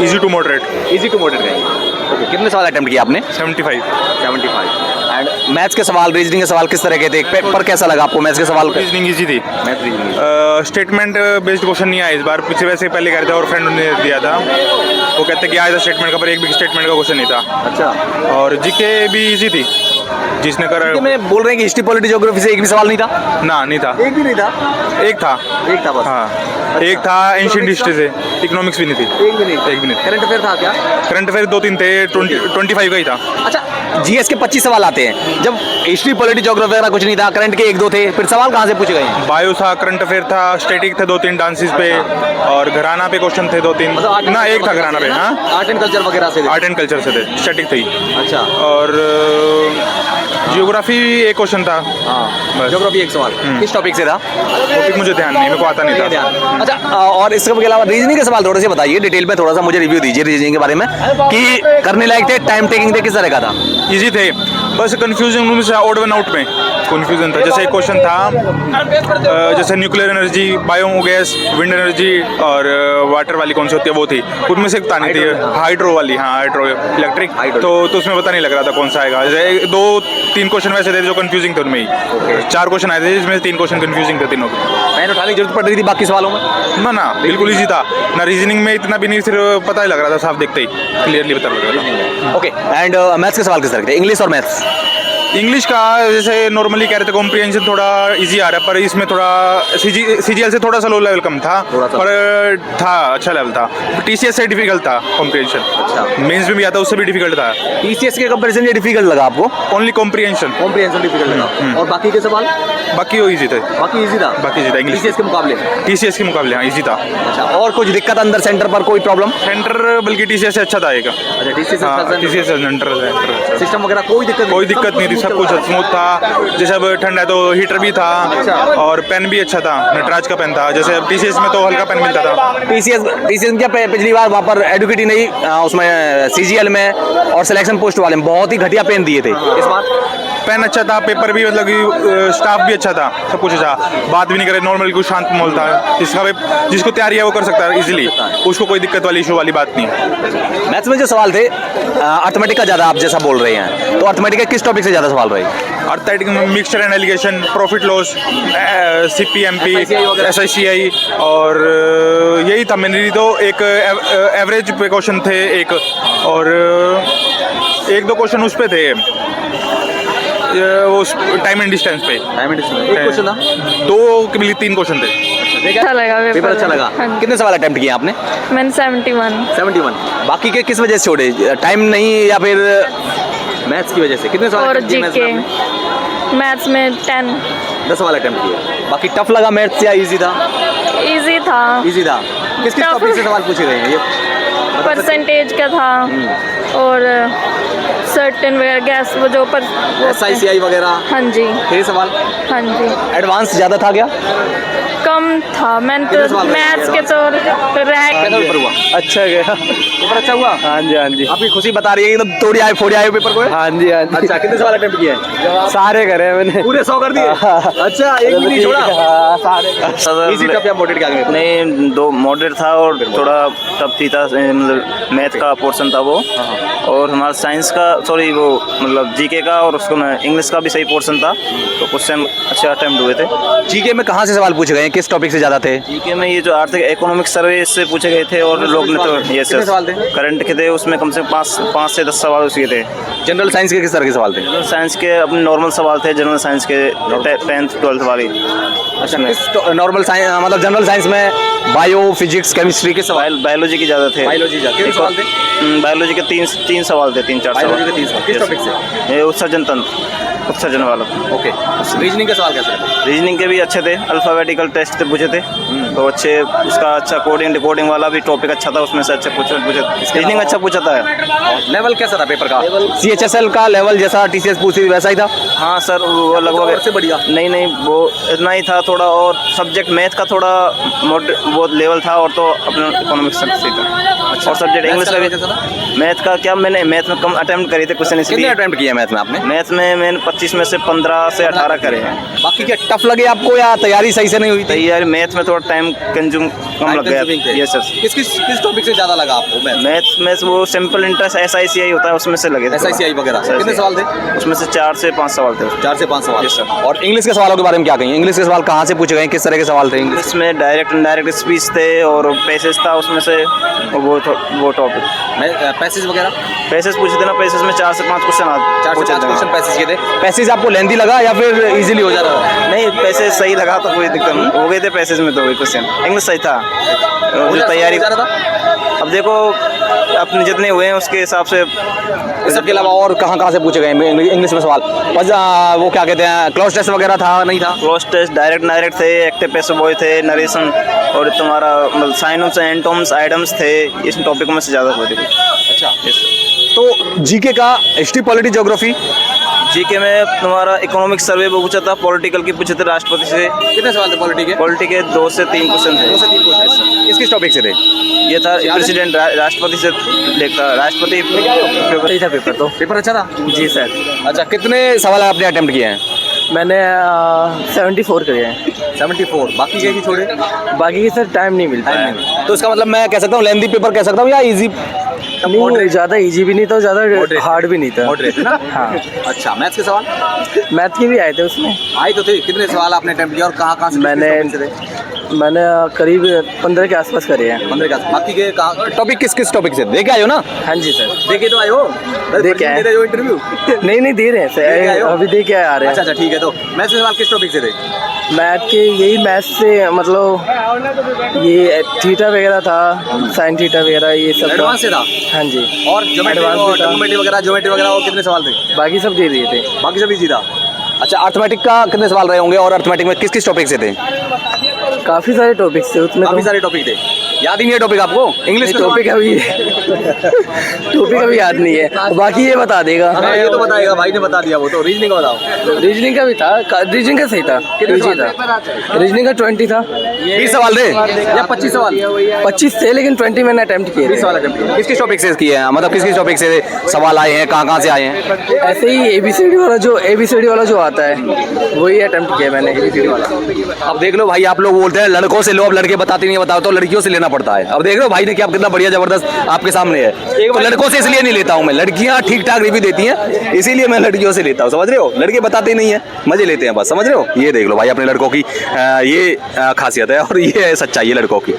Easy to moderate. Easy to moderate रहेंगे। Okay, कितने सवाल अटेम्प्ट किए आपने? 75। 75। एंड मैथ्स के सवाल, रीजनिंग के सवाल किस तरह के थे? पेपर कैसा लगा आपको मैथ्स के सवाल? रीजनिंग इजी थी। Math reasoning statement based question नहीं आया इस बार, पीछे वैसे पहले कह रहे थे और फ्रेंड ने दिया था, वो कहते कि आया था स्टेटमेंट का, पर एक भी स्टेटमेंट का क्वेश्चन नहीं था। अच्छा, और जीके भी इजी थी, जिसने कर में बोल रहे हैं कि हिस्ट्री पॉलिटी ज्योग्राफी से एक भी सवाल नहीं था? ना, नहीं था। एक भी नहीं था? एक था। एक था बस? हाँ, एक था एंशिएंट हिस्ट्री से, इकोनॉमिक्स भी नहीं थी। एक भी नहीं? एक भी नहीं। करंट अफेयर था क्या? करंट अफेयर 2-3 थे, 25 का ही था। अच्छा, जीएस के 25 सवाल आते हैं, जब हिस्ट्री पॉलिटी ज्योग्राफी वगैरह कुछ नहीं था, करंट के 1-2 थे, फिर सवाल कहाँ से पूछे गए हैं? बायो था, करंट अफेयर था, स्टैटिक थे 2-3 डांसेस पे, और घराना पे क्वेश्चन थे 2-3 ना, एक था घराना पे। हाँ, आर्ट एंड कल्चर वगैरह से? आर्ट एंड कल्चर से थे, स्टैटिक थे ही। अच्छा। और जियोग्राफी एक क्वेश्चन था। हाँ, ज्योग्राफी एक सवाल। किस टॉपिक से था? टॉपिक मुझे ध्यान नहीं, मेरे को आता नहीं था। अच्छा, और इसके अलावा रीजनिंग के सवाल थोड़े से बताइए डिटेल में, थोड़ा सा मुझे रिव्यू दीजिए रीजनिंग के बारे में, कि करने लायक थे, टाइम टेकिंग थे, किस तरह का था? इजी थे, बस कंफ्यूजन में से ऑड वन आउट में कंफ्यूजन था। जैसे एक क्वेश्चन था, जैसे nuclear energy, biogas, wind energy और वाटर वाली कौन सी होती है, वो थी, उनमें से एक तानी थी हाइड्रो वाली। हाँ, हाइड्रो इलेक्ट्रिक। तो उसमें पता नहीं लग रहा था कौन सा आएगा। जैसे 2-3 क्वेश्चन वैसे थे जो कंफ्यूजिंग थे, उनमें ही 4 क्वेश्चन आए थे, जिसमें 3 क्वेश्चन कंफ्यूजिंग थे तीनों के। मैंने उठाने की जरूरत पड़ रही थी बाकी सवालों में? ना, बिल्कुल इजी था ना, रीजनिंग में इतना भी नहीं, सिर्फ पता ही लग रहा था, साफ देखते ही क्लियरली पता लग रहा था। ओके, एंड मैथ्स के सवाल किस तरह के थे? इंग्लिश और मैथ्स? इंग्लिश का जैसे नॉर्मली कह रहे थे कॉम्प्रिहेंशन थोड़ा इजी आ रहा है, पर इसमें थोड़ा सीजीएल से थोड़ा सा लो लेवल कम था, पर था अच्छा लेवल था। टीसीएस से डिफिकल्ट था कॉम्प्रिहेंशन। अच्छा, मेंस में भी आता, उससे भी डिफिकल्ट था। टीसीएस के कंपैरिजन ये डिफिकल्ट लगा आपको? ओनली कॉम्प्रिहेंशन डिफिकल्ट लगा। और बाकी के सवाल? बाकी वो इजी थे। बाकी इजी था? बाकी इजी था इंग्लिश टीसीएस के मुकाबले? टीसीएस के मुकाबले हाँ, इजी था। अच्छा, और कुछ दिक्कत अंदर सेंटर पर कोई प्रॉब्लम? सेंटर बल्कि टीसीएस से अच्छा था एक। अच्छा, टीसीएस सेंटर सिस्टम वगैरह कोई दिक्कत नहीं थी, सब कुछ स्मूथ था। जैसे अब ठंड है तो हीटर भी था। अच्छा। और पेन भी अच्छा था, नटराज का पेन था। जैसे अब टीसीएस में तो हल्का पेन मिलता था। टीसीएस में क्या पिछली बार वहाँ पर एडुकेट ही नहीं, उसमें सीजीएल में और सिलेक्शन पोस्ट वाले में बहुत ही घटिया पेन दिए थे। इस बार पेन अच्छा था, पेपर भी मतलब कि स्टाफ भी अच्छा था, सब कुछ अच्छा, बात भी नहीं करे, नॉर्मल कुछ शांत माहौल था। जिसको तैयारी है वो कर सकता है इजीली, उसको कोई दिक्कत वाली इशू वाली बात नहीं। मैथ्स में जो सवाल थे अर्थमेटिक का ज़्यादा आप जैसा बोल रहे हैं, तो अर्थमेटिक के किस टॉपिक से ज़्यादा सवाल रहे? अर्थमेटिक में mixture and alligation, profit loss, CPMP, SICI, और यही था मेनली। तो एक एवरेज पे क्वेश्चन थे एक, और 1-2 क्वेश्चन उस पे थे, वो टाइम एंड डिस्टेंस पे। एक क्वेश्चन था? 2 के लिए 3 क्वेश्चन थे। अच्छा लगा पेपर अच्छा लगा। कितने सवाल अटेम्प्ट किए आपने? मैंने 71। बाकी के किस वजह से छोड़े? टाइम नहीं या फिर मैथ्स की वजह से? कितने सवाल और attempt किए जीके मैथ्स में 10 सवाल अटेम्प्ट किए। बाकी टफ लगा मैथ्स या इजी था? इजी था। इजी था। किस टॉपिक से सवाल पूछे गए हैं ये? परसेंटेज का था, और सर्टेन वगैरह गैस वो जो पर एसआईसीआई वगैरह। हाँ जी। ये सवाल हाँ जी। एडवांस ज़्यादा था क्या? कम था। मैंने तो मैथ्स के तो रैंक पेपर हुआ अच्छा गया। पेपर अच्छा हुआ? हाँ जी, हाँ जी। आपकी खुशी बता रही है एकदम, तोड़ी आए फोड़ी आए पेपर को? हाँ जी, हाँ जी। अच्छा, कितने सवाल अटेम्प्ट किए हैं? सारे करे मैंने, पूरे 100 कर दिए? अच्छा, एक भी नहीं छोड़ा? हाँ, सारे। इजी टफ या मॉडरेट के आगे? नहीं, 2 मॉडरेट था और थोड़ा टफ थी था, मतलब मैथ का पोर्शन था वो, और हमारा साइंस का, सॉरी वो मतलब जीके का, और उसको इंग्लिश का भी सही पोर्शन था, तो क्वेश्चन अच्छे अटेम्प्ट हुए थे। जीके में कहाँ से सवाल पूछे गए हैं, किस टॉपिक से ज़्यादा थे? जीके में ये जो आर्थिक इकोनॉमिक सर्वे से पूछे गए थे, और लोग ने तो ये सवाल थे? करंट के थे, उसमें कम से कम 5 से 10 सवाल उसके थे। जनरल साइंस के किस तरह के सवाल थे? जनरल साइंस के अपने नॉर्मल सवाल थे, जनरल साइंस के 10th 12th वाली। अच्छा, नॉर्मल साइंस मतलब जनरल साइंस में बायो, फिजिक्स, केमिस्ट्री के सवाल? बायोलॉजी के ज़्यादा थे। बायोलॉजी कितने सवाल थे? बायोलॉजी के 3 सवाल थे, 3-4 सवाल। बायोलॉजी के 3 सवाल किस टॉपिक से? ये उत्सर्जन तंत्र, उत्सर्जन वाला। ओके, रीजनिंग के सवाल कैसे थे? रीजनिंग के भी अच्छे थे, अल्फ़ाबेटिकल टेस्ट से पूछे थे, तो अच्छे, उसका अच्छा कोडिंग डिकोडिंग वाला भी टॉपिक अच्छा था, उसमें से अच्छे पूछे। रीजनिंग अच्छा पूछा था। लेवल कैसा था पेपर का? CHSL का लेवल जैसा टीसीएस पूछी थी वैसा ही था? हाँ सर, वो लगभग से बढ़िया? नहीं, वो इतना ही था थोड़ा, और सब्जेक्ट मैथ का थोड़ा वो लेवल था, और तो अपना इकोनॉमिक्स सही था। और सब्जेक्ट इंग्लिश का भी, मैथ का क्या मैंने मैथ में कम अटेम्प्ट करे थे क्वेश्चन, कितने इसलिए अटेम्प्ट किए मैथ में आपने? मैथ में मैंने 25 में से 15 से 18 करे हैं। बाकी क्या टफ लगे आपको या तैयारी सही से नहीं हुई थी? तैयारी मैथ में थोड़ा टाइम कंज्यूम कम लग गया। Yes sir. किस टॉपिक से ज्यादा लगा आपको मैथ? मैथ में से वो सिंपल इंटरेस्ट SICI होता है उसमें से लगे थे। SICI वगैरह सर, कितने सर। सवाल थे? उसमें से 4 से 5 सवाल थे। 4 से 5 सवाल। Yes, sir. और इंग्लिश के सवालों के बारे में क्या कहेंगे? इंग्लिश के सवाल कहाँ से पूछे गए, किस तरह के सवाल थे इंग्लिश? इसमें डायरेक्ट इनडायरेक्ट स्पीच थे और पैसेज था उसमें से, वो टॉपिक पैसेज वगैरह पैसेज पूछे थे ना। पैसेज में 4 से 5 क्वेश्चन 4 से 5 थे। क्वेश्चन पैसेज के थे। पैसेज आपको लेंदी लगा या फिर इजीली हो जा रहा? नहीं, पैसेज सही लगा तो कोई दिक्कत नहीं, हो गए थे पैसेज में तो क्वेश्चन। इंग्लिश सही था, जो तैयारी अब देखो अपने जितने हुए हैं उसके हिसाब से। इसके अलावा और कहाँ से पूछे गए इंग्लिश में सवाल? बस वो क्या कहते हैं, क्लोज टेस्ट वगैरह था नहीं था? क्लोज टेस्ट डायरेक्ट थे, एक्टिव पैसिव वॉइस थे, नरेशन और तुम्हारा मतलब साइनम्स एंटोम्स आइडम्स थे। इस टॉपिक में से ज़्यादा होते थे। अच्छा। Yes sir. तो जीके का हिस्ट्री, पॉलिटी, ज्योग्राफी, जीके में तुम्हारा इकोनॉमिक सर्वे वो पूछा था, पॉलिटिकल की पूछे थे राष्ट्रपति से। कितने सवाल थे पॉलिटी के? पॉलिटी के 2 से 3 क्वेश्चन थे। 2 से 3 क्वेश्चन किस टॉपिक से थे? ये था प्रेसिडेंट राष्ट्रपति से देखता, राष्ट्रपति सही था पेपर तो। पेपर अच्छा था? जी सर। अच्छा, कितने सवाल आपने अटेम्प्ट किए हैं? मैंने 74 करे हैं। 74। बाकी के भी छोड़े? बाकी की सर टाइम नहीं मिलता है। तो इसका मतलब मैं कह सकता हूँ लेंदी पेपर कह सकता हूँ या इजी? नहीं, ज़्यादा इजी भी नहीं था, ज़्यादा हार्ड भी नहीं था। मॉडरेट ना? हाँ। अच्छा, मैथ्स के सवाल मैथ के भी आए थे उसमें। आए तो थे। कितने सवाल आपने अटेम्प्ट किया और कहाँ से? मैंने करीब 15 के आसपास करे हैं। 15 का। बाकी के टॉपिक किस टॉपिक से देख के आए हो ना? हाँ जी सर। देखे तो आए हो? देख के आए। दे रहे हो इंटरव्यू? नहीं दे रहे हैं देख के आए सर, हो? अभी दे के आ रहे अच्छा हैं। अच्छा, ठीक है। तो मैथ्स के सवाल किस टॉपिक से थे? मैथ के यही मैथ से मतलब ये थीटा वगैरह था, साइन थीटा वगैरह ये सब था। एडवांस से था? हाँ जी। और ज्योमेट्री वगैरह और कितने सवाल थे? बाकी सब दे दिए थे। बाकी सब इजी था। अच्छा, अर्थमेटिक का कितने सवाल रहे होंगे और अर्थमेटिक में किस टॉपिक से थे? काफ़ी सारे टॉपिक्स थे उसमें। काफी सारे टॉपिक थे। याद ही नहीं है टॉपिक आपको? इंग्लिश टॉपिक अभी याद नहीं है, बाकी ये बता देगा। हाँ, ये तो बताएगा, भाई ने बता दिया। वो तो रीजनिंग का बताओ। रीजनिंग का भी था, रीजनिंग का सही था, इजी था। रीजनिंग का 20 था। 20 सवाल थे या 25 सवाल? 25 थे लेकिन 20 मैंने अटेम्प्ट किए 20 थे। सवाल अटेम्प्ट किए। किस टॉपिक से किए हैं? मतलब किस टॉपिक से सवाल आए हैं, कहाँ से आए हैं? ऐसे ही ABCD वाला जो आता है वही अटेम्प्ट किया मैंने। ABCD वाला। अब देख लो भाई, आप लोग बोलते हैं लड़कों से लो, अब लड़के बताते नहीं, बताओ तो लड़कियों से लेना पड़ता है। अब देख लो भाई ने क्या कितना बढ़िया जबरदस्त आपके सामने है। तो लड़कों से इसलिए नहीं लेता हूँ मैं, लड़कियाँ ठीक ठाक रिव्यू देती हैं, इसीलिए मैं लड़कियों से लेता हूँ। समझ रहे हो? लड़के बताते नहीं है, मजे लेते हैं बस। समझ रहे हो? ये देख लो भाई अपने लड़कों की ये खासियत है और ये है सच्चाई है लड़कों की।